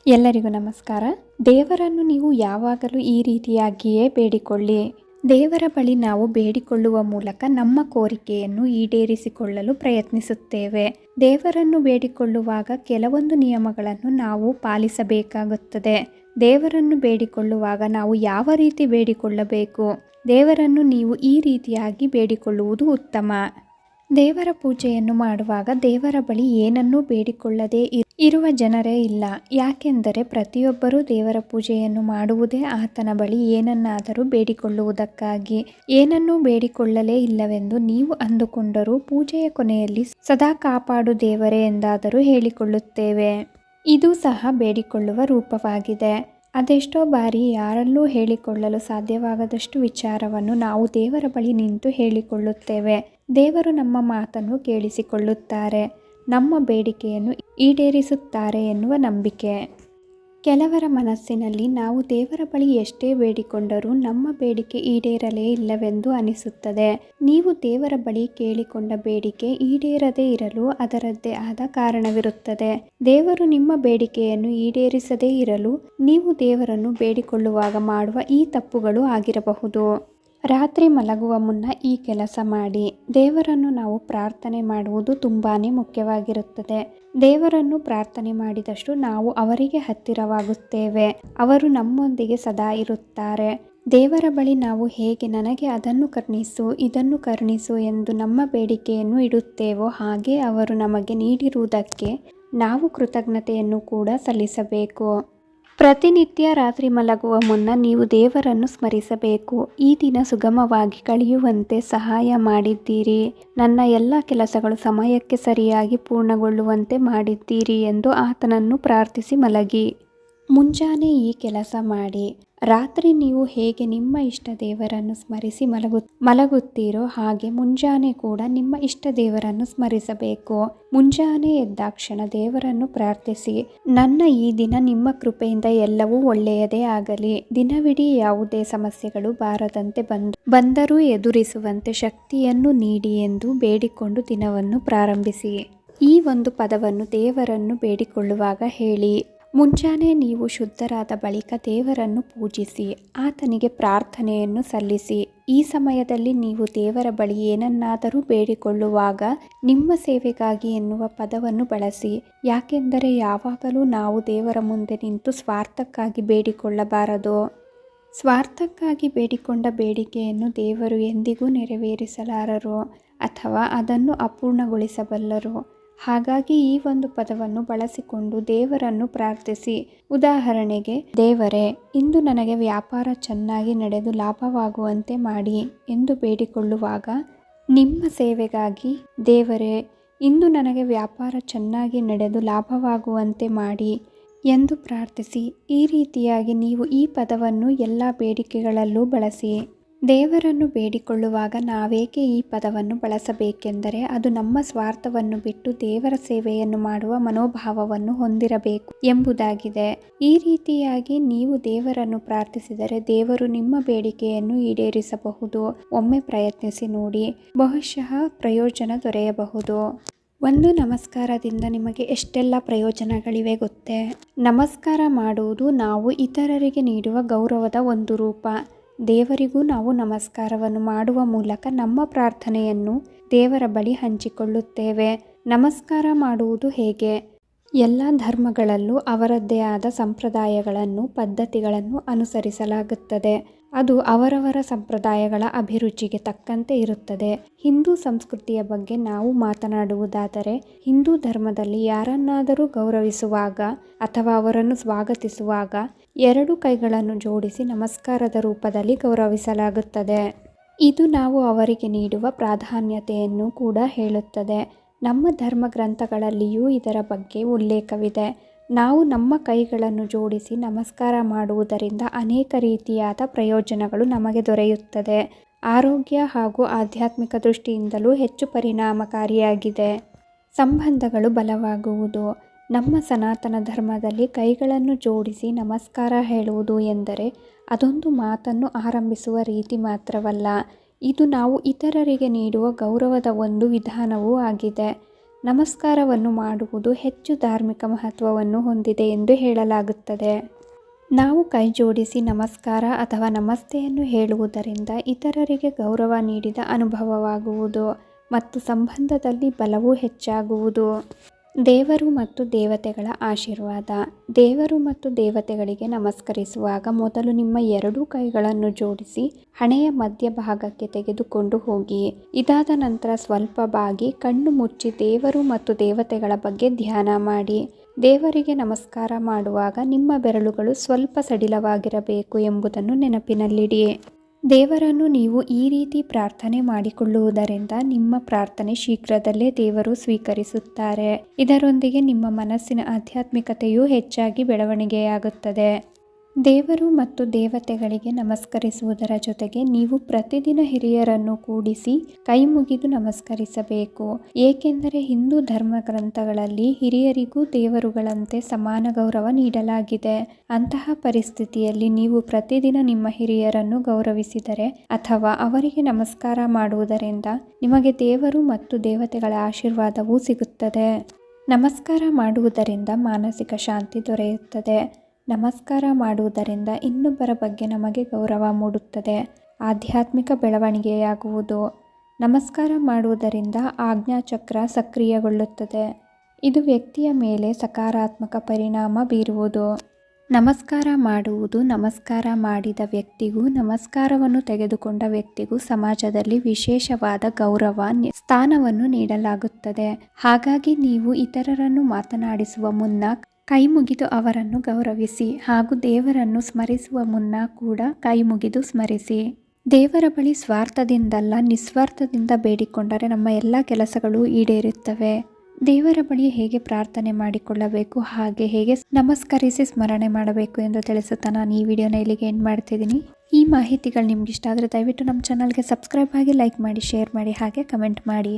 ಎಲ್ಲರಿಗೂ ನಮಸ್ಕಾರ. ದೇವರನ್ನು ನೀವು ಯಾವಾಗಲೂ ಈ ರೀತಿಯಾಗಿಯೇ ಬೇಡಿಕೊಳ್ಳಿ. ದೇವರ ಬಳಿ ನಾವು ಬೇಡಿಕೊಳ್ಳುವ ಮೂಲಕ ನಮ್ಮ ಕೋರಿಕೆಯನ್ನು ಈಡೇರಿಸಿಕೊಳ್ಳಲು ಪ್ರಯತ್ನಿಸುತ್ತೇವೆ. ದೇವರನ್ನು ಬೇಡಿಕೊಳ್ಳುವಾಗ ಕೆಲವೊಂದು ನಿಯಮಗಳನ್ನು ನಾವು ಪಾಲಿಸಬೇಕಾಗುತ್ತದೆ. ದೇವರನ್ನು ಬೇಡಿಕೊಳ್ಳುವಾಗ ನಾವು ಯಾವ ರೀತಿ ಬೇಡಿಕೊಳ್ಳಬೇಕು? ದೇವರನ್ನು ನೀವು ಈ ರೀತಿಯಾಗಿ ಬೇಡಿಕೊಳ್ಳುವುದು ಉತ್ತಮ. ದೇವರ ಪೂಜೆಯನ್ನು ಮಾಡುವಾಗ ದೇವರ ಬಳಿ ಏನನ್ನೂ ಬೇಡಿಕೊಳ್ಳದೆ ಇರುವ ಜನರೇ ಇಲ್ಲ. ಯಾಕೆಂದರೆ ಪ್ರತಿಯೊಬ್ಬರೂ ದೇವರ ಪೂಜೆಯನ್ನು ಮಾಡುವುದೇ ಆತನ ಬಳಿ ಏನನ್ನಾದರೂ ಬೇಡಿಕೊಳ್ಳುವುದಕ್ಕಾಗಿ. ಏನನ್ನೂ ಬೇಡಿಕೊಳ್ಳಲೇ ಇಲ್ಲವೆಂದು ನೀವು ಅಂದುಕೊಂಡರೂ ಪೂಜೆಯ ಕೊನೆಯಲ್ಲಿ ಸದಾ ಕಾಪಾಡು ದೇವರೇ ಎಂದಾದರೂ ಹೇಳಿಕೊಳ್ಳುತ್ತೇವೆ. ಇದು ಸಹ ಬೇಡಿಕೊಳ್ಳುವ ರೂಪವಾಗಿದೆ. ಅದೆಷ್ಟೋ ಬಾರಿ ಯಾರಲ್ಲೂ ಹೇಳಿಕೊಳ್ಳಲು ಸಾಧ್ಯವಾಗದಷ್ಟು ವಿಚಾರವನ್ನು ನಾವು ದೇವರ ಬಳಿ ನಿಂತು ಹೇಳಿಕೊಳ್ಳುತ್ತೇವೆ. ದೇವರು ನಮ್ಮ ಮಾತನ್ನು ಕೇಳಿಸಿಕೊಳ್ಳುತ್ತಾರೆ, ನಮ್ಮ ಬೇಡಿಕೆಯನ್ನು ಈಡೇರಿಸುತ್ತಾರೆ ಎನ್ನುವ ನಂಬಿಕೆ. ಕೆಲವರ ಮನಸ್ಸಿನಲ್ಲಿ ನಾವು ದೇವರ ಬಳಿ ಎಷ್ಟೇ ಬೇಡಿಕೊಂಡರೂ ನಮ್ಮ ಬೇಡಿಕೆ ಈಡೇರಲೇ ಇಲ್ಲವೆಂದು ಅನಿಸುತ್ತದೆ. ನೀವು ದೇವರ ಬಳಿ ಕೇಳಿಕೊಂಡ ಬೇಡಿಕೆ ಈಡೇರದೇ ಇರಲು ಅದರದ್ದೇ ಆದ ಕಾರಣವಿರುತ್ತದೆ. ದೇವರು ನಿಮ್ಮ ಬೇಡಿಕೆಯನ್ನು ಈಡೇರಿಸದೇ ಇರಲು ನೀವು ದೇವರನ್ನು ಬೇಡಿಕೊಳ್ಳುವಾಗ ಮಾಡುವ ಈ ತಪ್ಪುಗಳು ಆಗಿರಬಹುದು. ರಾತ್ರಿ ಮಲಗುವ ಮುನ್ನ ಈ ಕೆಲಸ ಮಾಡಿ. ದೇವರನ್ನು ನಾವು ಪ್ರಾರ್ಥನೆ ಮಾಡುವುದು ತುಂಬಾ ಮುಖ್ಯವಾಗಿರುತ್ತದೆ. ದೇವರನ್ನು ಪ್ರಾರ್ಥನೆ ಮಾಡಿದಷ್ಟು ನಾವು ಅವರಿಗೆ ಹತ್ತಿರವಾಗುತ್ತೇವೆ. ಅವರು ನಮ್ಮೊಂದಿಗೆ ಸದಾ ಇರುತ್ತಾರೆ. ದೇವರ ಬಳಿ ನಾವು ಹೇಗೆ ನನಗೆ ಅದನ್ನು ಕರುಣಿಸು, ಇದನ್ನು ಕರುಣಿಸು ಎಂದು ನಮ್ಮ ಬೇಡಿಕೆಯನ್ನು ಇಡುತ್ತೇವೋ ಹಾಗೆ ಅವರು ನಮಗೆ ನೀಡಿರುವುದಕ್ಕೆ ನಾವು ಕೃತಜ್ಞತೆಯನ್ನು ಕೂಡ ಸಲ್ಲಿಸಬೇಕು. ಪ್ರತಿನಿತ್ಯ ರಾತ್ರಿ ಮಲಗುವ ಮುನ್ನ ನೀವು ದೇವರನ್ನು ಸ್ಮರಿಸಬೇಕು. ಈ ದಿನ ಸುಗಮವಾಗಿ ಕಳೆಯುವಂತೆ ಸಹಾಯ ಮಾಡಿದ್ದೀರಿ, ನನ್ನ ಎಲ್ಲ ಕೆಲಸಗಳು ಸಮಯಕ್ಕೆ ಸರಿಯಾಗಿ ಪೂರ್ಣಗೊಳ್ಳುವಂತೆ ಮಾಡಿದ್ದೀರಿ ಎಂದು ಆತನನ್ನು ಪ್ರಾರ್ಥಿಸಿ ಮಲಗಿ. ಮುಂಜಾನೆ ಈ ಕೆಲಸ ಮಾಡಿ. ರಾತ್ರಿ ನೀವು ಹೇಗೆ ನಿಮ್ಮ ಇಷ್ಟ ದೇವರನ್ನು ಸ್ಮರಿಸಿ ಮಲಗುತ್ತೀರೋ ಹಾಗೆ ಮುಂಜಾನೆ ಕೂಡ ನಿಮ್ಮ ಇಷ್ಟ ದೇವರನ್ನು ಸ್ಮರಿಸಬೇಕು. ಮುಂಜಾನೆ ಎದ್ದಾಕ್ಷಣ ದೇವರನ್ನು ಪ್ರಾರ್ಥಿಸಿ, ನನ್ನ ಈ ದಿನ ನಿಮ್ಮ ಕೃಪೆಯಿಂದ ಎಲ್ಲವೂ ಒಳ್ಳೆಯದೇ ಆಗಲಿ, ದಿನವಿಡೀ ಯಾವುದೇ ಸಮಸ್ಯೆಗಳು ಬಾರದಂತೆ ಬಂದರೂ ಎದುರಿಸುವಂತೆ ಶಕ್ತಿಯನ್ನು ನೀಡಿ ಎಂದು ಬೇಡಿಕೊಂಡು ದಿನವನ್ನು ಪ್ರಾರಂಭಿಸಿ. ಈ ಒಂದು ಪದವನ್ನು ದೇವರನ್ನು ಬೇಡಿಕೊಳ್ಳುವಾಗ ಹೇಳಿ. ಮುಂಜಾನೆ ನೀವು ಶುದ್ಧರಾದ ಬಳಿಕ ದೇವರನ್ನು ಪೂಜಿಸಿ, ಆತನಿಗೆ ಪ್ರಾರ್ಥನೆಯನ್ನು ಸಲ್ಲಿಸಿ. ಈ ಸಮಯದಲ್ಲಿ ನೀವು ದೇವರ ಬಳಿ ಏನನ್ನಾದರೂ ಬೇಡಿಕೊಳ್ಳುವಾಗ ನಿಮ್ಮ ಸೇವೆಗಾಗಿ ಎನ್ನುವ ಪದವನ್ನು ಬಳಸಿ. ಯಾಕೆಂದರೆ ಯಾವಾಗಲೂ ನಾವು ದೇವರ ಮುಂದೆ ನಿಂತು ಸ್ವಾರ್ಥಕ್ಕಾಗಿ ಬೇಡಿಕೊಳ್ಳಬಾರದು. ಸ್ವಾರ್ಥಕ್ಕಾಗಿ ಬೇಡಿಕೊಂಡ ಬೇಡಿಕೆಯನ್ನು ದೇವರು ಎಂದಿಗೂ ನೆರವೇರಿಸಲಾರರು ಅಥವಾ ಅದನ್ನು ಅಪೂರ್ಣಗೊಳಿಸಬಲ್ಲರು. ಹಾಗಾಗಿ ಈ ಒಂದು ಪದವನ್ನು ಬಳಸಿಕೊಂಡು ದೇವರನ್ನು ಪ್ರಾರ್ಥಿಸಿ. ಉದಾಹರಣೆಗೆ, ದೇವರೇ, ಇಂದು ನನಗೆ ವ್ಯಾಪಾರ ಚೆನ್ನಾಗಿ ನಡೆದು ಲಾಭವಾಗುವಂತೆ ಮಾಡಿ ಎಂದು ಬೇಡಿಕೊಳ್ಳುವಾಗ ನಿಮ್ಮ ಸೇವೆಗಾಗಿ ದೇವರೇ, ಇಂದು ನನಗೆ ವ್ಯಾಪಾರ ಚೆನ್ನಾಗಿ ನಡೆದು ಲಾಭವಾಗುವಂತೆ ಮಾಡಿ ಎಂದು ಪ್ರಾರ್ಥಿಸಿ. ಈ ರೀತಿಯಾಗಿ ನೀವು ಈ ಪದವನ್ನು ಎಲ್ಲ ಬೇಡಿಕೆಗಳಲ್ಲೂ ಬಳಸಿ. ದೇವರನ್ನು ಬೇಡಿಕೊಳ್ಳುವಾಗ ನಾವೇಕೆ ಈ ಪದವನ್ನು ಬಳಸಬೇಕೆಂದರೆ ಅದು ನಮ್ಮ ಸ್ವಾರ್ಥವನ್ನು ಬಿಟ್ಟು ದೇವರ ಸೇವೆಯನ್ನು ಮಾಡುವ ಮನೋಭಾವವನ್ನು ಹೊಂದಿರಬೇಕು ಎಂಬುದಾಗಿದೆ. ಈ ರೀತಿಯಾಗಿ ನೀವು ದೇವರನ್ನು ಪ್ರಾರ್ಥಿಸಿದರೆ ದೇವರು ನಿಮ್ಮ ಬೇಡಿಕೆಯನ್ನು ಈಡೇರಿಸಬಹುದು. ಒಮ್ಮೆ ಪ್ರಯತ್ನಿಸಿ ನೋಡಿ, ಬಹುಶಃ ಪ್ರಯೋಜನ ದೊರೆಯಬಹುದು. ಒಂದು ನಮಸ್ಕಾರದಿಂದ ನಿಮಗೆ ಎಷ್ಟೆಲ್ಲ ಪ್ರಯೋಜನಗಳಿವೆ ಗೊತ್ತೇ? ನಮಸ್ಕಾರ ಮಾಡುವುದು ನಾವು ಇತರರಿಗೆ ನೀಡುವ ಗೌರವದ ಒಂದು ರೂಪ. ದೇವರಿಗೂ ನಾವು ನಮಸ್ಕಾರವನ್ನು ಮಾಡುವ ಮೂಲಕ ನಮ್ಮ ಪ್ರಾರ್ಥನೆಯನ್ನು ದೇವರ ಬಳಿ ಹಂಚಿಕೊಳ್ಳುತ್ತೇವೆ. ನಮಸ್ಕಾರ ಮಾಡುವುದು ಹೇಗೆ? ಎಲ್ಲ ಧರ್ಮಗಳಲ್ಲೂ ಅವರದ್ದೇ ಆದ ಸಂಪ್ರದಾಯಗಳನ್ನು, ಪದ್ಧತಿಗಳನ್ನು ಅನುಸರಿಸಲಾಗುತ್ತದೆ. ಅದು ಅವರವರ ಸಂಪ್ರದಾಯಗಳ ಅಭಿರುಚಿಗೆ ತಕ್ಕಂತೆ ಇರುತ್ತದೆ. ಹಿಂದೂ ಸಂಸ್ಕೃತಿಯ ಬಗ್ಗೆ ನಾವು ಮಾತನಾಡುವುದಾದರೆ, ಹಿಂದೂ ಧರ್ಮದಲ್ಲಿ ಯಾರನ್ನಾದರೂ ಗೌರವಿಸುವಾಗ ಅಥವಾ ಅವರನ್ನು ಸ್ವಾಗತಿಸುವಾಗ 2 ಕೈಗಳನ್ನು ಜೋಡಿಸಿ ನಮಸ್ಕಾರದ ರೂಪದಲ್ಲಿ ಗೌರವಿಸಲಾಗುತ್ತದೆ. ಇದು ನಾವು ಅವರಿಗೆ ನೀಡುವ ಪ್ರಾಧಾನ್ಯತೆಯನ್ನು ಕೂಡ ಹೇಳುತ್ತದೆ. ನಮ್ಮ ಧರ್ಮ ಗ್ರಂಥಗಳಲ್ಲಿಯೂ ಇದರ ಬಗ್ಗೆ ಉಲ್ಲೇಖವಿದೆ. ನಾವು ನಮ್ಮ ಕೈಗಳನ್ನು ಜೋಡಿಸಿ ನಮಸ್ಕಾರ ಮಾಡುವುದರಿಂದ ಅನೇಕ ರೀತಿಯಾದ ಪ್ರಯೋಜನಗಳು ನಮಗೆ ದೊರೆಯುತ್ತದೆ. ಆರೋಗ್ಯ ಹಾಗೂ ಆಧ್ಯಾತ್ಮಿಕ ದೃಷ್ಟಿಯಿಂದಲೂ ಹೆಚ್ಚು ಪರಿಣಾಮಕಾರಿಯಾಗಿದೆ. ಸಂಬಂಧಗಳು ಬಲವಾಗುವುದು. ನಮ್ಮ ಸನಾತನ ಧರ್ಮದಲ್ಲಿ ಕೈಗಳನ್ನು ಜೋಡಿಸಿ ನಮಸ್ಕಾರ ಹೇಳುವುದು ಎಂದರೆ ಅದೊಂದು ಮಾತನ್ನು ಆರಂಭಿಸುವ ರೀತಿ ಮಾತ್ರವಲ್ಲ, ಇದು ನಾವು ಇತರರಿಗೆ ನೀಡುವ ಗೌರವದ ಒಂದು ವಿಧಾನವೂ ಆಗಿದೆ. ನಮಸ್ಕಾರವನ್ನು ಮಾಡುವುದು ಹೆಚ್ಚು ಧಾರ್ಮಿಕ ಮಹತ್ವವನ್ನು ಹೊಂದಿದೆ ಎಂದು ಹೇಳಲಾಗುತ್ತದೆ. ನಾವು ಕೈ ಜೋಡಿಸಿ ನಮಸ್ಕಾರ ಅಥವಾ ನಮಸ್ತೆಯನ್ನು ಹೇಳುವುದರಿಂದ ಇತರರಿಗೆ ಗೌರವ ನೀಡಿದ ಅನುಭವವಾಗುವುದು ಮತ್ತು ಸಂಬಂಧದಲ್ಲಿ ಬಲವೂ ಹೆಚ್ಚಾಗುವುದು. ದೇವರು ಮತ್ತು ದೇವತೆಗಳ ಆಶೀರ್ವಾದ. ದೇವರು ಮತ್ತು ದೇವತೆಗಳಿಗೆ ನಮಸ್ಕರಿಸುವಾಗ ಮೊದಲು ನಿಮ್ಮ ಎರಡೂ ಕೈಗಳನ್ನು ಜೋಡಿಸಿ ಹಣೆಯ ಮಧ್ಯಭಾಗಕ್ಕೆ ತೆಗೆದುಕೊಂಡು ಹೋಗಿ. ಇದಾದ ನಂತರ ಸ್ವಲ್ಪ ಬಾಗಿ ಕಣ್ಣು ಮುಚ್ಚಿ ದೇವರು ಮತ್ತು ದೇವತೆಗಳ ಬಗ್ಗೆ ಧ್ಯಾನ ಮಾಡಿ. ದೇವರಿಗೆ ನಮಸ್ಕಾರ ಮಾಡುವಾಗ ನಿಮ್ಮ ಬೆರಳುಗಳು ಸ್ವಲ್ಪ ಸಡಿಲವಾಗಿರಬೇಕು ಎಂಬುದನ್ನು ನೆನಪಿನಲ್ಲಿಡಿ. ದೇವರನ್ನು ನೀವು ಈ ರೀತಿ ಪ್ರಾರ್ಥನೆ ಮಾಡಿಕೊಳ್ಳುವುದರಿಂದ ನಿಮ್ಮ ಪ್ರಾರ್ಥನೆ ಶೀಘ್ರದಲ್ಲೇ ದೇವರು ಸ್ವೀಕರಿಸುತ್ತಾರೆ. ಇದರೊಂದಿಗೆ ನಿಮ್ಮ ಮನಸ್ಸಿನ ಆಧ್ಯಾತ್ಮಿಕತೆಯೂ ಹೆಚ್ಚಾಗಿ ಬೆಳವಣಿಗೆಯಾಗುತ್ತದೆ. ದೇವರು ಮತ್ತು ದೇವತೆಗಳಿಗೆ ನಮಸ್ಕರಿಸುವುದರ ಜೊತೆಗೆ ನೀವು ಪ್ರತಿದಿನ ಹಿರಿಯರನ್ನು ಕೂಡಿಸಿ ಕೈ ಮುಗಿದು ನಮಸ್ಕರಿಸಬೇಕು. ಏಕೆಂದರೆ ಹಿಂದೂ ಧರ್ಮ ಗ್ರಂಥಗಳಲ್ಲಿ ಹಿರಿಯರಿಗೂ ದೇವರುಗಳಂತೆ ಸಮಾನ ಗೌರವ ನೀಡಲಾಗಿದೆ. ಅಂತಹ ಪರಿಸ್ಥಿತಿಯಲ್ಲಿ ನೀವು ಪ್ರತಿದಿನ ನಿಮ್ಮ ಹಿರಿಯರನ್ನು ಗೌರವಿಸಿದರೆ ಅಥವಾ ಅವರಿಗೆ ನಮಸ್ಕಾರ ಮಾಡುವುದರಿಂದ ನಿಮಗೆ ದೇವರು ಮತ್ತು ದೇವತೆಗಳ ಆಶೀರ್ವಾದವೂ ಸಿಗುತ್ತದೆ. ನಮಸ್ಕಾರ ಮಾಡುವುದರಿಂದ ಮಾನಸಿಕ ಶಾಂತಿ ದೊರೆಯುತ್ತದೆ. ನಮಸ್ಕಾರ ಮಾಡುವುದರಿಂದ ಇನ್ನೊಬ್ಬರ ಬಗ್ಗೆ ನಮಗೆ ಗೌರವ ಮೂಡುತ್ತದೆ. ಆಧ್ಯಾತ್ಮಿಕ ಬೆಳವಣಿಗೆಯಾಗುವುದು. ನಮಸ್ಕಾರ ಮಾಡುವುದರಿಂದ ಆಜ್ಞಾಚಕ್ರ ಸಕ್ರಿಯಗೊಳ್ಳುತ್ತದೆ. ಇದು ವ್ಯಕ್ತಿಯ ಮೇಲೆ ಸಕಾರಾತ್ಮಕ ಪರಿಣಾಮ ಬೀರುವುದು. ನಮಸ್ಕಾರ ಮಾಡುವುದು. ನಮಸ್ಕಾರ ಮಾಡಿದ ವ್ಯಕ್ತಿಗೂ ನಮಸ್ಕಾರವನ್ನು ತೆಗೆದುಕೊಂಡ ವ್ಯಕ್ತಿಗೂ ಸಮಾಜದಲ್ಲಿ ವಿಶೇಷವಾದ ಗೌರವ ಸ್ಥಾನವನ್ನು ನೀಡಲಾಗುತ್ತದೆ. ಹಾಗಾಗಿ ನೀವು ಇತರರನ್ನು ಮಾತನಾಡಿಸುವ ಮುನ್ನ ಕೈ ಮುಗಿದು ಅವರನ್ನು ಗೌರವಿಸಿ ಹಾಗೂ ದೇವರನ್ನು ಸ್ಮರಿಸುವ ಮುನ್ನ ಕೂಡ ಕೈ ಮುಗಿದು ಸ್ಮರಿಸಿ. ದೇವರ ಬಳಿ ಸ್ವಾರ್ಥದಿಂದಲ್ಲ ನಿಸ್ವಾರ್ಥದಿಂದ ಬೇಡಿಕೊಂಡರೆ ನಮ್ಮ ಎಲ್ಲ ಕೆಲಸಗಳು ಈಡೇರುತ್ತವೆ. ದೇವರ ಬಳಿ ಹೇಗೆ ಪ್ರಾರ್ಥನೆ ಮಾಡಿಕೊಳ್ಳಬೇಕು ಹಾಗೆ ಹೇಗೆ ನಮಸ್ಕರಿಸಿ ಸ್ಮರಣೆ ಮಾಡಬೇಕು ಎಂದು ತಿಳಿಸುತ್ತಾ ನಾನು ಈ ವಿಡಿಯೋನ ಇಲ್ಲಿಗೆ ಎಂಡ್ ಮಾಡ್ತಿದ್ದೀನಿ. ಈ ಮಾಹಿತಿಗಳು ನಿಮ್ಗೆ ಇಷ್ಟ ಆದರೆ ದಯವಿಟ್ಟು ನಮ್ಮ ಚಾನಲ್ಗೆ ಸಬ್ಸ್ಕ್ರೈಬ್ ಆಗಿ, ಲೈಕ್ ಮಾಡಿ, ಶೇರ್ ಮಾಡಿ ಹಾಗೆ ಕಮೆಂಟ್ ಮಾಡಿ.